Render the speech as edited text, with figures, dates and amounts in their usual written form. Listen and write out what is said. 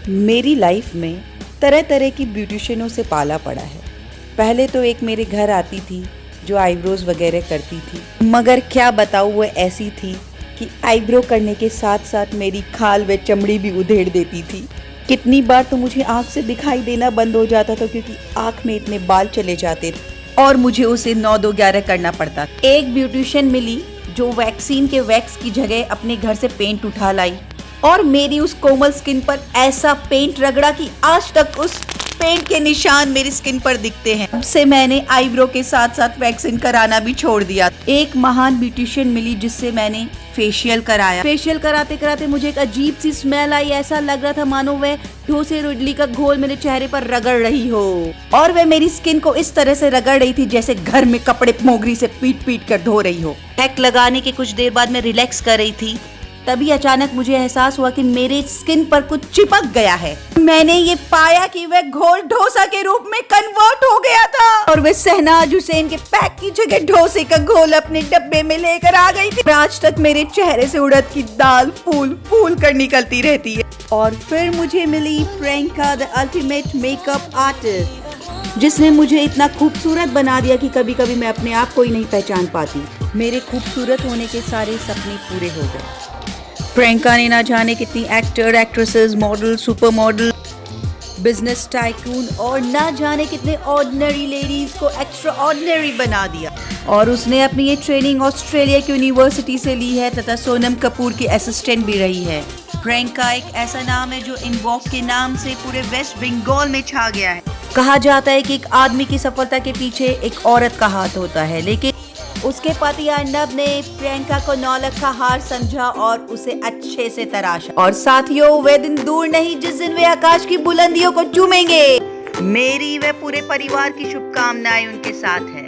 मेरी लाइफ में तरह तरह की ब्यूटिशियनों से पाला पड़ा है। पहले तो एक मेरे घर आती थी जो आईब्रोज वगैरह करती थी, मगर क्या बताऊँ वो ऐसी थी कि आईब्रो करने के साथ साथ मेरी खाल व चमड़ी भी उधेड़ देती थी। कितनी बार तो मुझे आँख से दिखाई देना बंद हो जाता था क्योंकि आँख में इतने बाल चले जाते थे और मुझे उसे 9-2-11 करना पड़ता। एक ब्यूटिशियन मिली जो वैक्सीन के वैक्स की जगह अपने घर से पेंट उठा लाई और मेरी उस कोमल स्किन पर ऐसा पेंट रगड़ा कि आज तक उस पेंट के निशान मेरी स्किन पर दिखते हैं। तब से मैंने आईब्रो के साथ साथ वैक्सिंग कराना भी छोड़ दिया। एक महान ब्यूटिशियन मिली जिससे मैंने फेशियल कराया। फेशियल कराते कराते मुझे एक अजीब सी स्मेल आई। ऐसा लग रहा था मानो वह डोसे और इडली का घोल मेरे चेहरे पर रगड़ रही हो और वह मेरी स्किन को इस तरह से रगड़ रही थी जैसे घर में कपड़े मोगरी से पीट पीट कर धो रही हो। पैक लगाने के कुछ देर बाद मैं रिलैक्स कर रही थी, तभी अचानक मुझे एहसास हुआ कि मेरे स्किन पर कुछ चिपक गया है। मैंने ये पाया कि वह घोल डोसा के रूप में कन्वर्ट हो गया था और वह शहनाज हुसैन के पैक की जगह डोसे का घोल अपने डब्बे में लेकर आ गई थी। आज तक मेरे चेहरे से उड़द की दाल फूल फूल कर निकलती रहती है। और फिर मुझे मिली Priyanka the ultimate makeup artist, जिसने मुझे इतना खूबसूरत बना दिया कि कभी कभी मैं अपने आप को ही नहीं पहचान पाती। मेरे खूबसूरत होने के सारे सपने पूरे हो गए। प्रियंका ने ना जाने कितनी actor, actresses, model, super model, business tycoon और ना जाने कितने ऑर्डिनरी लेडीज को एक्स्ट्रा ऑर्डिनरी बना दिया। और उसने अपनी ये ट्रेनिंग ऑस्ट्रेलिया की यूनिवर्सिटी से ली है तथा सोनम कपूर की असिस्टेंट भी रही है। प्रियंका एक ऐसा नाम है जो इनवॉक के नाम से पूरे वेस्ट बंगाल में छा गया है। कहा जाता है कि एक आदमी की सफलता के पीछे एक औरत का हाथ होता है, लेकिन उसके पति अर्नब ने प्रियंका को 9 लाख का हार समझा और उसे अच्छे से तराशा। और साथियों, वे दिन दूर नहीं जिस दिन वे आकाश की बुलंदियों को चूमेंगे। मेरी व पूरे परिवार की शुभकामनाएं उनके साथ है।